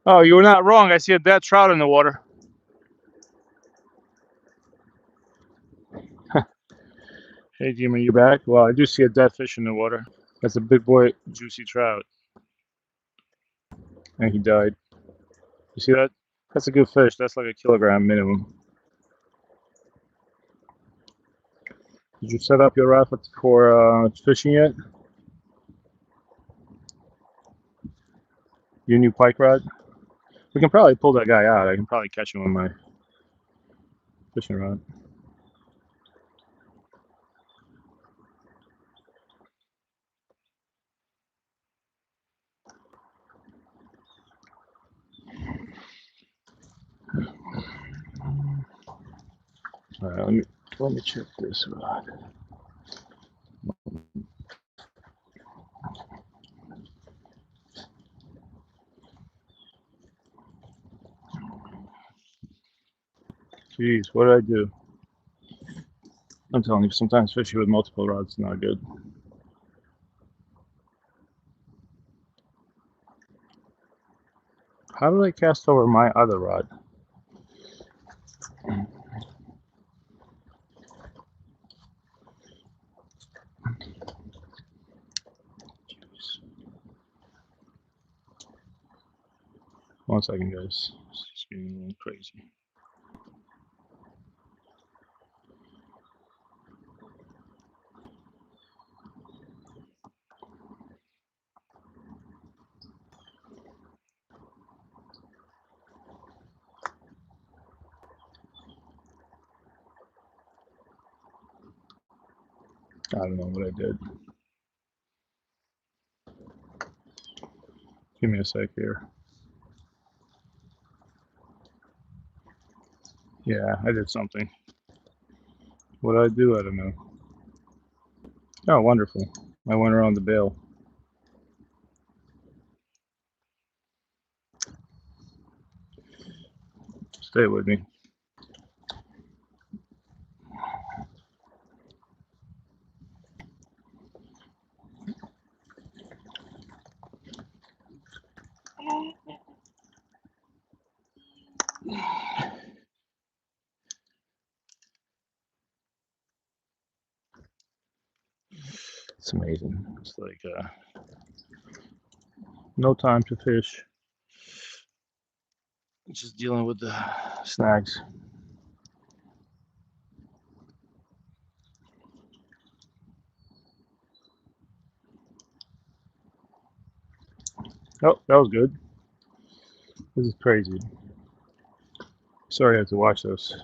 Oh, you were not wrong. I see a dead trout in the water. Hey, Demon, you back? Well, I do see a dead fish in the water. That's a big boy, juicy trout, and he died. You see that? That's a good fish. That's like a kilogram minimum. Did you set up your raft for fishing yet? Your new pike rod? We can probably pull that guy out. I can probably catch him with my fishing rod. All right, let me check this rod. Jeez, what did I do? I'm telling you, sometimes fishing with multiple rods is not good. How did I cast over my other rod? Jeez. 1 second, guys. It's getting a little crazy. I don't know what I did. Give me a sec here. Yeah, I did something. What did I do? I don't know. Oh, wonderful. I went around the bail. Stay with me. It's amazing. It's like no time to fish. Just dealing with the snags. Oh, that was good. This is crazy. Sorry I had to watch this.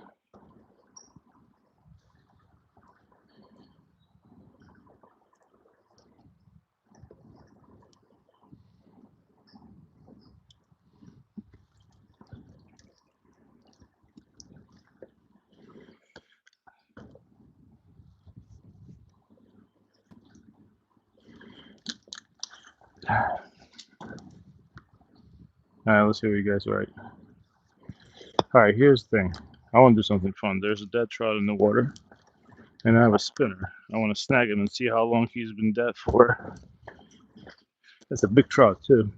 Alright, let's see what you guys write. Alright, here's the thing. I want to do something fun. There's a dead trout in the water, and I have a spinner. I want to snag him and see how long he's been dead for. That's a big trout, too.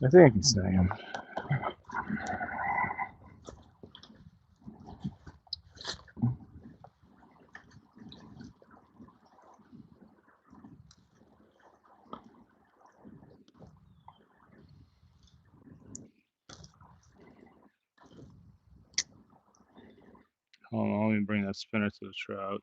I think I can snag him. Hold on, let me bring that spinner to the trout.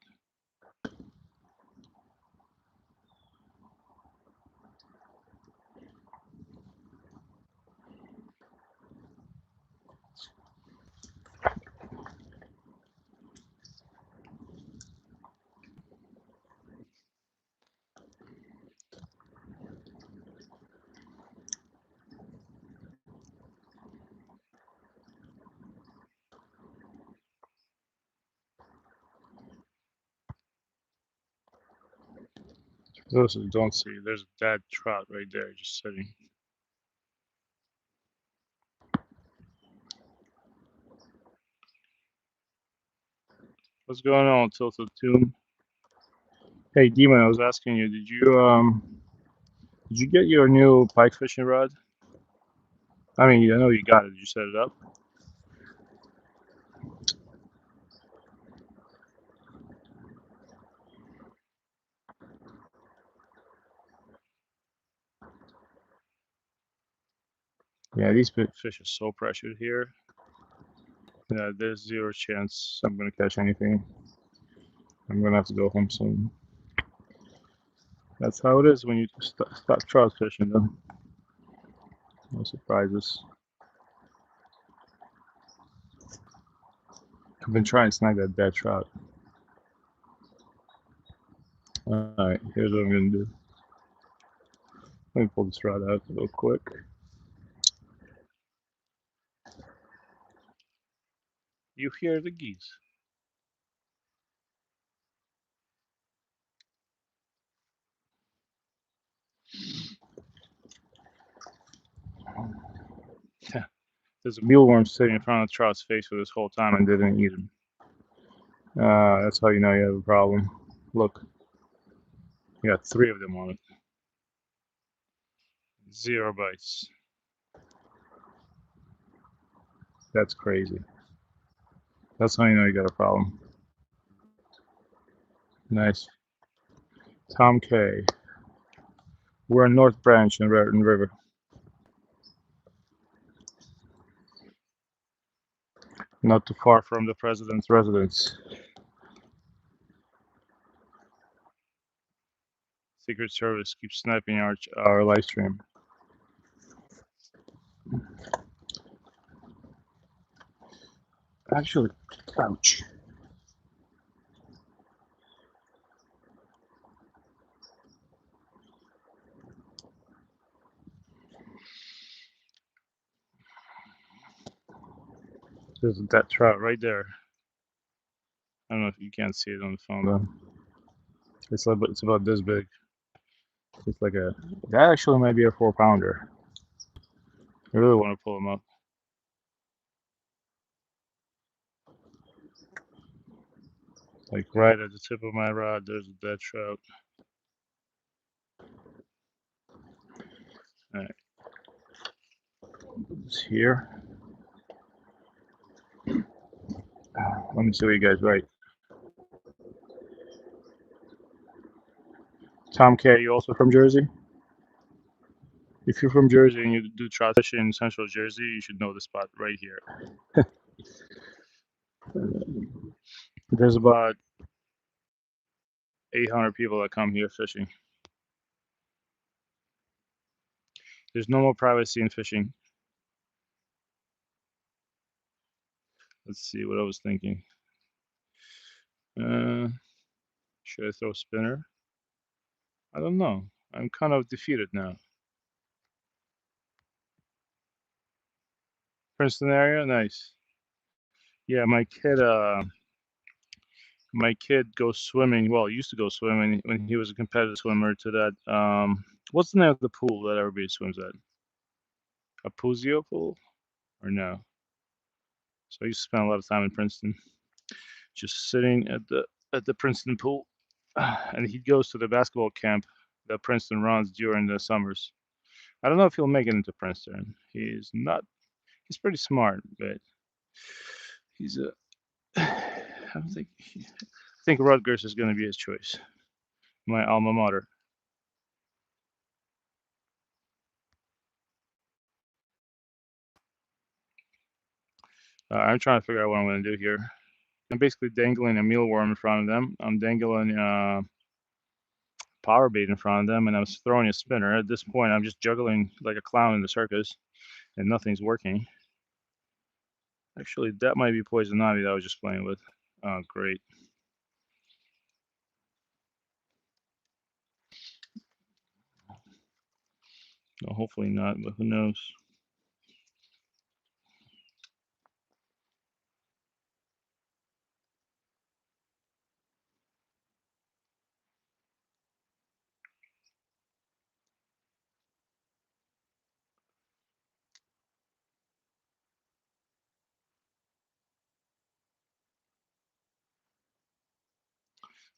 For those who don't see, there's a dead trout right there just sitting. What's going on, Tilted Tomb? Hey, Demon, I was asking you, did Did you get your new pike fishing rod? I mean, I know you got it. Did you set it up? Yeah, these fish are so pressured here. Yeah, there's zero chance I'm gonna catch anything. I'm gonna have to go home soon. That's how it is when you stop trout fishing, though. No surprises. I've been trying to snag that dead trout. Alright, here's what I'm gonna do. Let me pull this rod out real quick. You hear the geese. There's a mealworm sitting in front of the trout's face for this whole time and didn't eat him. That's how you know you have a problem. Look, you got 3 of them on it. 0 bites. That's crazy. That's how you know you got a problem. Nice. Tom K. We're on North Branch in Raritan River. Not too far from the president's residence. Secret Service keeps sniping our live stream. Actually, ouch. There's that trout right there. I don't know if you can't see it on the phone though. It's about this big. It's like that actually might be a 4-pounder. I really want to pull him up. Like right at the tip of my rod, there's a dead trout. All right, it's here. Let me show you guys right. Tom K, you also from Jersey? If you're from Jersey and you do trout fishing in Central Jersey, you should know the spot right here. There's about 800 people that come here fishing. There's no more privacy in fishing. Let's see what I was thinking. Should I throw a spinner? I don't know. I'm kind of defeated now. Princeton area, nice. Yeah, my kid goes swimming. Well, used to go swimming when he was a competitive swimmer. To that, what's the name of the pool that everybody swims at? A Puzio pool, or no? So I used to spend a lot of time in Princeton, just sitting at the Princeton pool, and he goes to the basketball camp that Princeton runs during the summers. I don't know if he'll make it into Princeton. He's not. He's pretty smart, but he's a. I don't think. I think Rutgers is going to be his choice. My alma mater. I'm trying to figure out what I'm going to do here. I'm basically dangling a mealworm in front of them. I'm dangling power bait in front of them, and I was throwing a spinner. At this point, I'm just juggling like a clown in the circus, and nothing's working. Actually, that might be poison ivy that I was just playing with. Oh, great. Well, hopefully not, but who knows?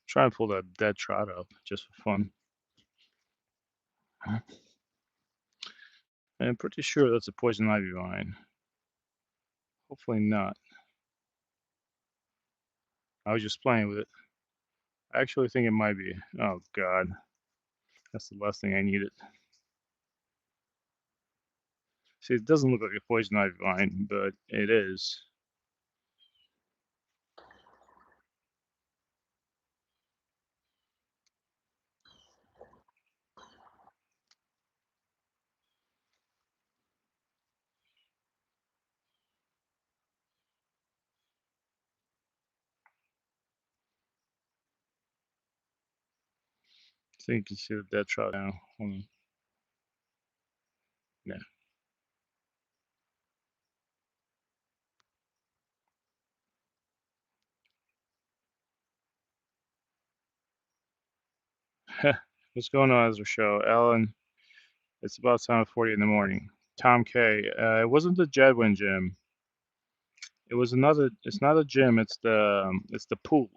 Try and pull that dead trout up just for fun. And I'm pretty sure that's a poison ivy vine. Hopefully not. I was just playing with it. I actually think it might be. Oh God, that's the last thing I needed. See, it doesn't look like a poison ivy vine, but it is. I think you can see the dead trout now. Hold on. Yeah. What's going on, Ezra Show? Alan, it's about 7:40 in the morning. Tom K. It wasn't the Jedwin gym. It was another. It's not a gym. It's the pool.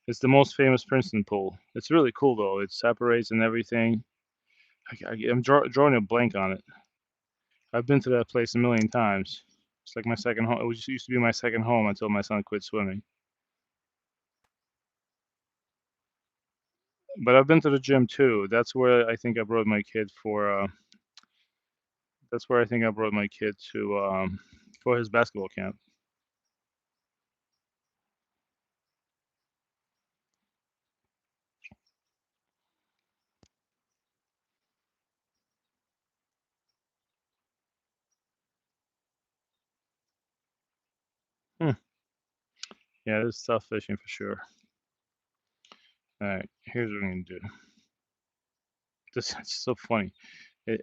It's the most famous Princeton pool. It's really cool though. It separates and everything. I'm drawing a blank on it. I've been to that place a million times. It's like my second home. It used to be my second home until my son quit swimming. But I've been to the gym too. That's where I think I brought my kid for. That's where I think I brought my kid to for his basketball camp. Hmm. Yeah, this is tough fishing for sure. All right, here's what we're gonna do. This is so funny.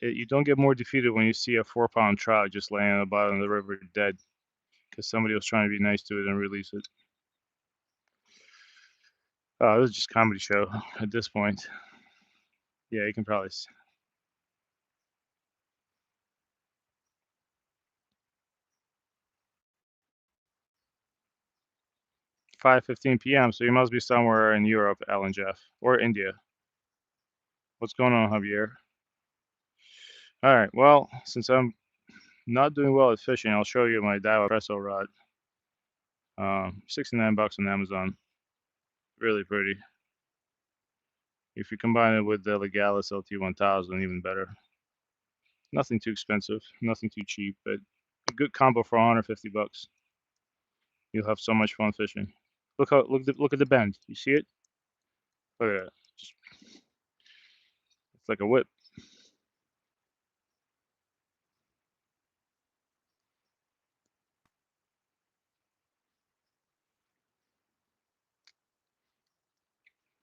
You don't get more defeated when you see a 4 pound trout just laying on the bottom of the river dead because somebody was trying to be nice to it and release it. Oh, this is just comedy show at this point. Yeah, you can probably 5:15 p.m. So you must be somewhere in Europe, Alan Jeff, or India. What's going on, Javier? All right. Well, since I'm not doing well at fishing, I'll show you my Daiwa Presso rod. 69 bucks on Amazon. Really pretty. If you combine it with the Legalis LT1000, even better. Nothing too expensive, nothing too cheap, but a good combo for 150 bucks. You'll have so much fun fishing. Look at the bend. You see it? Look at that. Just, it's like a whip.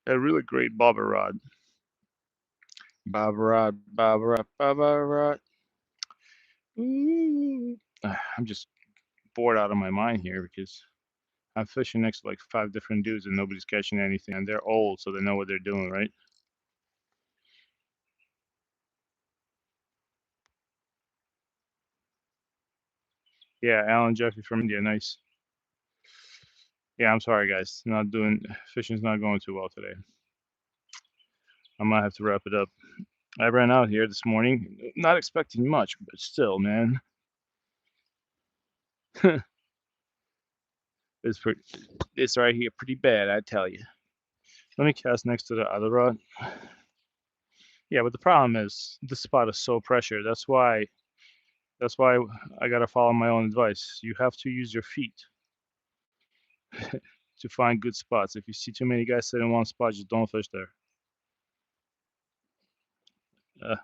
A really great bobber rod. Bobber rod, bobber rod, bobber rod. Ooh. I'm just bored out of my mind here because I'm fishing next to like 5 different dudes and nobody's catching anything. And they're old, so they know what they're doing, right? Yeah, Alan Jeffrey from India, nice. Yeah, I'm sorry, guys. Not doing fishing's not going too well today. I might have to wrap it up. I ran out here this morning, not expecting much, but still, man, it's pretty. It's right here, pretty bad, I tell you. Let me cast next to the other rod. Yeah, but the problem is this spot is so pressured. That's why I gotta follow my own advice. You have to use your feet to find good spots. If you see too many guys sitting in one spot, just don't fish there. Uh,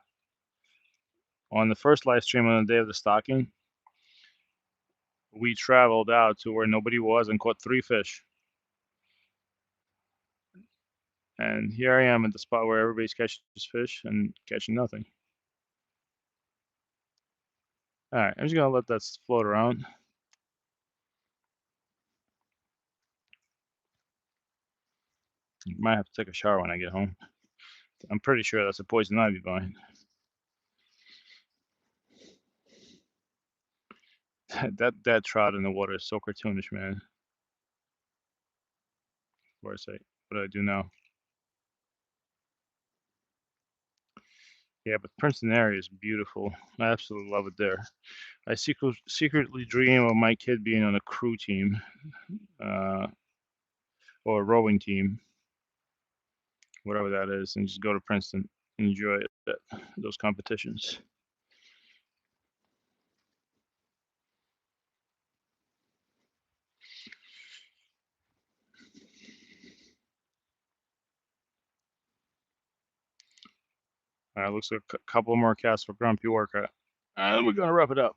on the first live stream on the day of the stocking, we traveled out to where nobody was and caught 3 fish. And here I am at the spot where everybody's catching fish and catching nothing. All right, I'm just gonna let that float around. Might have to take a shower when I get home. I'm pretty sure that's a poison ivy vine. that trout in the water is so cartoonish, man. What do I say? What do I do now? Yeah, but Princeton area is beautiful. I absolutely love it there. I secretly dream of my kid being on a crew team uh, or a rowing team, whatever that is, and just go to Princeton and enjoy those competitions. Looks like a couple more casts for Grumpy Orca. And we're going to wrap it up.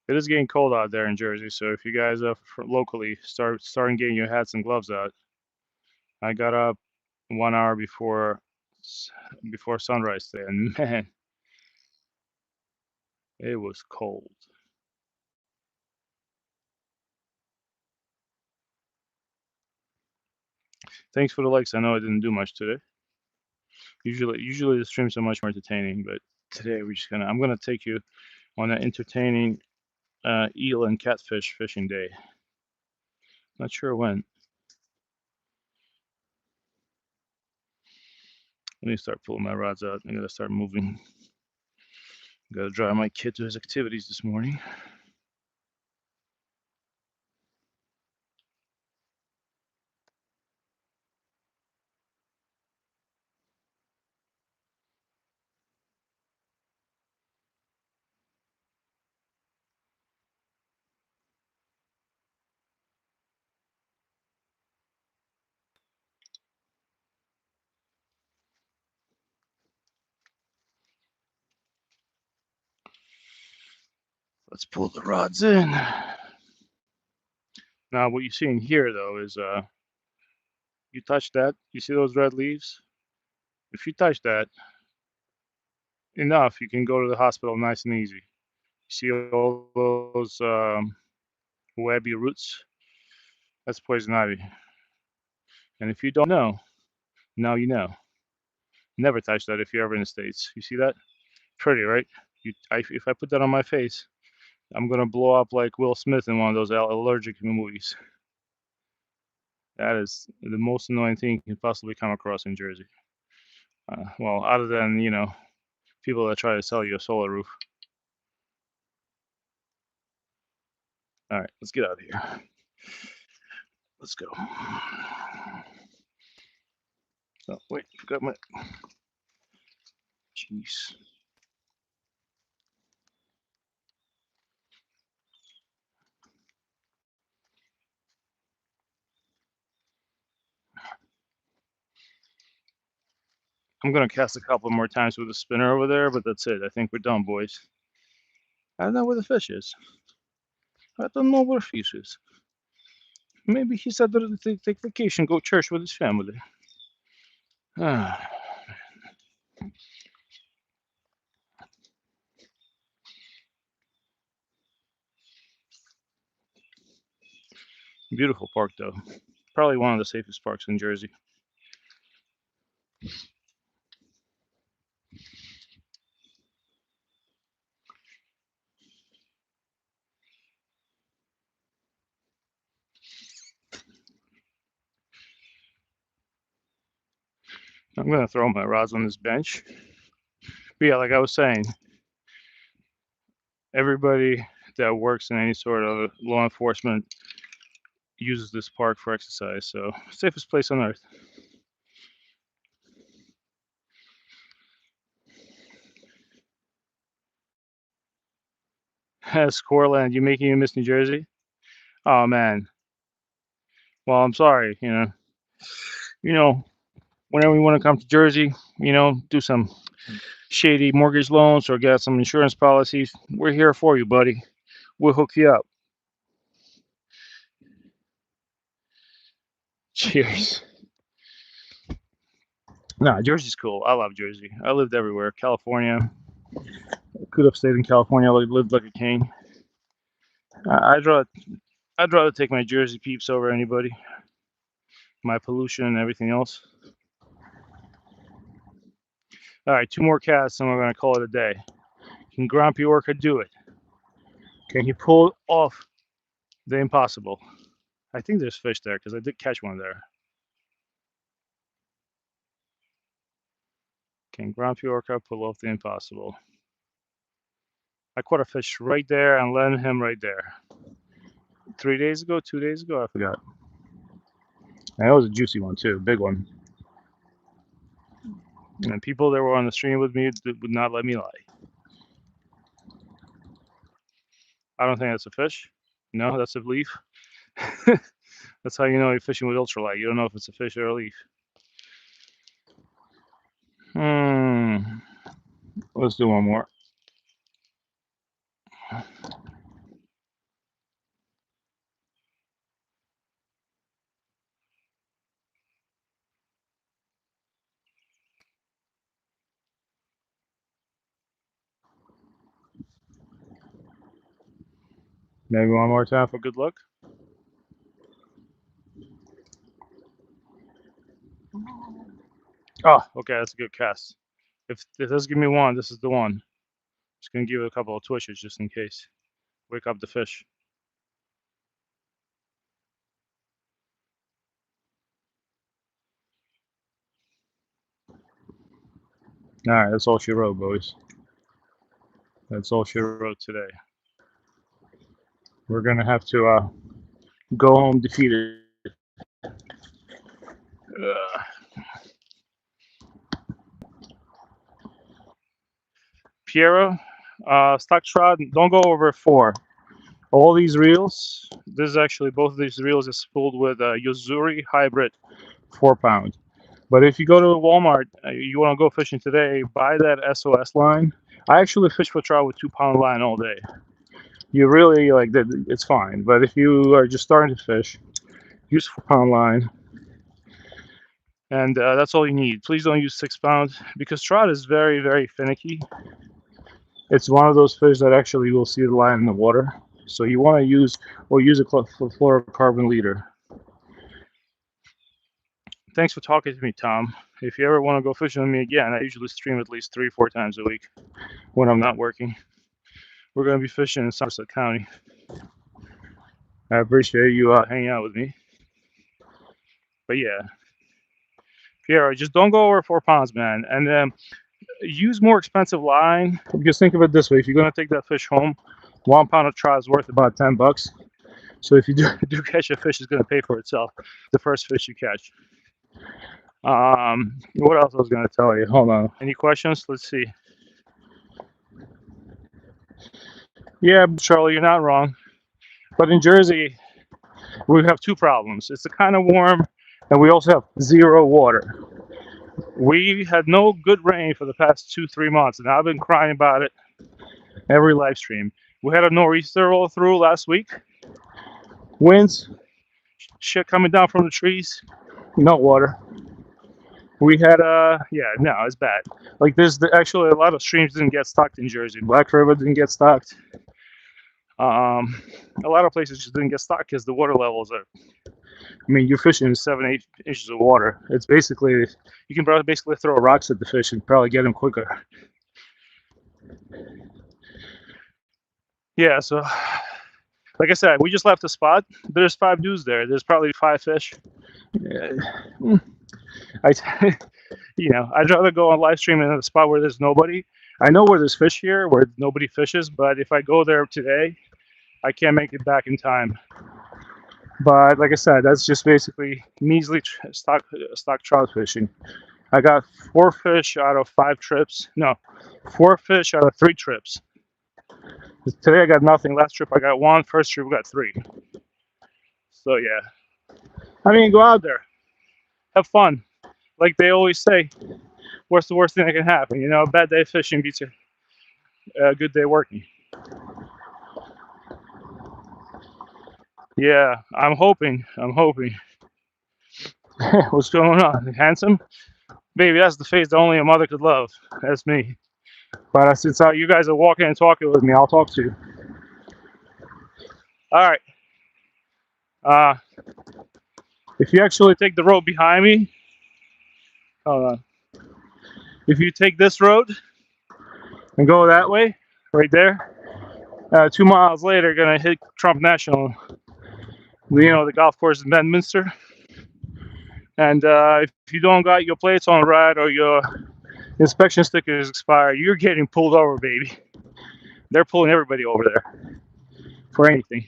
It is getting cold out there in Jersey, so if you guys locally starting getting your hats and gloves out. I got up 1 hour before sunrise today, and man, it was cold. Thanks for the likes. I know I didn't do much today. Usually the streams are much more entertaining, but today I'm gonna take you on an entertaining eel and catfish fishing day. Not sure when. Let me start pulling my rods out. I gotta start moving. Gotta drive my kid to his activities this morning. Let's pull the rods in. Now, what you're seeing here, though, is you touch that. You see those red leaves? If you touch that enough, you can go to the hospital nice and easy. You see all those webby roots? That's poison ivy. And if you don't know, now you know. Never touch that if you're ever in the States. You see that? Pretty, right? If I put that on my face, I'm gonna blow up like Will Smith in one of those allergic movies. That is the most annoying thing you can possibly come across in Jersey. Well, other than people that try to sell you a solar roof. All right, let's get out of here. Let's go. Oh, wait, forgot my. Jeez. I'm gonna cast a couple more times with the spinner over there, but that's it. I think we're done, boys. I don't know where the fish is. I don't know where fish is. Maybe he said to take vacation, go church with his family. Ah, beautiful park though. Probably one of the safest parks in Jersey. I'm gonna throw my rods on this bench. But yeah, like I was saying, everybody that works in any sort of law enforcement uses this park for exercise. So safest place on earth. Scoreland, you making me miss New Jersey? Oh man. Well, I'm sorry. You know, whenever you want to come to Jersey, do some shady mortgage loans or get some insurance policies, we're here for you, buddy. We'll hook you up. Cheers. Nah, Jersey's cool. I love Jersey. I lived everywhere. California. Could have stayed in California. I lived like a king. I'd rather take my Jersey peeps over anybody. My pollution and everything else. All right, 2 more casts and we're gonna call it a day. Can Grumpy Orca do it? Can he pull off the impossible? I think there's fish there because I did catch one there. Can ground pea orca pull off the impossible? I caught a fish right there and landed him right there. 3 days ago, 2 days ago, I forgot. And that was a juicy one too, big one. And people that were on the stream with me would not let me lie. I don't think that's a fish. No, that's a leaf. That's how you know you're fishing with ultralight. You don't know if it's a fish or a leaf. Let's do one more. Maybe one more time for good luck. Oh, okay, that's a good cast. If it does give me one, this is the one. Just gonna give it a couple of twitches just in case. Wake up the fish. All right, that's all she wrote, boys. That's all she wrote today. We're gonna have to go home defeated. Piero, stock trout, don't go over 4. All these reels, this is actually, both of these reels is spooled with a Yozuri hybrid 4-pound. But if you go to Walmart, you want to go fishing today, buy that SOS line. I actually fish for trout with 2-pound line all day. You really, like, it's fine. But if you are just starting to fish, use 4-pound line. And that's all you need. Please don't use 6-pound because trout is very, very finicky. It's one of those fish that actually will see the line in the water. So you want to use a fluorocarbon leader. Thanks for talking to me, Tom. If you ever want to go fishing with me again, I usually stream at least 3-4 times a week when I'm not working. We're going to be fishing in Somerset County. I appreciate you hanging out with me. But yeah, Piero, just don't go over 4 pounds, man. And use more expensive line. Because think of it this way: if you're going to take that fish home, 1 pound of trout is worth about $10. So if you do catch a fish, it's going to pay for itself. The first fish you catch. What else I was going to tell you? Hold on. Any questions? Let's see. Yeah, Charlie, you're not wrong. But in Jersey, we have 2 problems. It's kind of warm, and we also have 0 water. We had no good rain for the past 2-3 months, and I've been crying about it every live stream. We had a nor'easter roll through last week. Winds, shit coming down from the trees, no water. We had it's bad. Like actually a lot of streams didn't get stocked in Jersey. Black River didn't get stocked. A lot of places just didn't get stocked because the water levels are. I mean, you're fishing in 7-8 inches of water. It's basically, you can basically throw rocks at the fish and probably get them quicker. Yeah, so like I said, we just left the spot. There's 5 dudes there. There's probably 5 fish. I'd rather go on live stream in a spot where there's nobody. I know where there's fish here, where nobody fishes, but if I go there today, I can't make it back in time. But like I said, that's just basically measly stock trout fishing. I got 4 fish out of 5 trips. No, 4 fish out of 3 trips. Today I got nothing. Last trip I got 1. First trip we got 3. So yeah, I mean, go out there, have fun. Like they always say, what's the worst thing that can happen? You know, a bad day fishing beats a good day working. Yeah, I'm hoping. What's going on? Handsome? Baby, that's the face that only a mother could love. That's me. But since you guys are walking and talking with me, I'll talk to you. All right. If you actually take the road behind me, hold on. If you take this road and go that way, right there, 2 miles later, gonna hit Trump National. You know, the golf course in Bedminster. And if you don't got your plates on right or your inspection sticker is expired, you're getting pulled over, baby. They're pulling everybody over there for anything.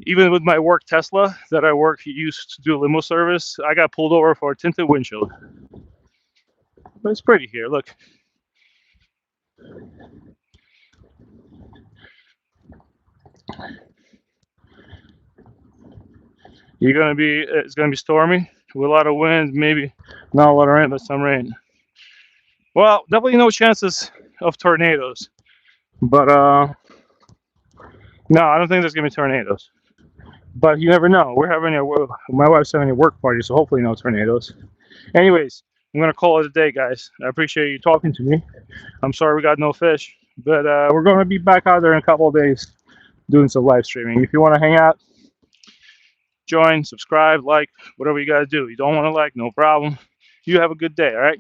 Even with my work Tesla that I used to do limo service, I got pulled over for a tinted windshield. But it's pretty here. Look. It's gonna be stormy with a lot of wind, maybe not a lot of rain, but some rain. Well, definitely no chances of tornadoes. But no, I don't think there's gonna be tornadoes. But you never know. My wife's having a work party, so hopefully no tornadoes. Anyways, I'm gonna call it a day, guys. I appreciate you talking to me. I'm sorry we got no fish, but we're gonna be back out there in a couple of days doing some live streaming. If you want to hang out, join, subscribe, like, whatever you gotta do. You don't want to like, no problem. You have a good day, all right?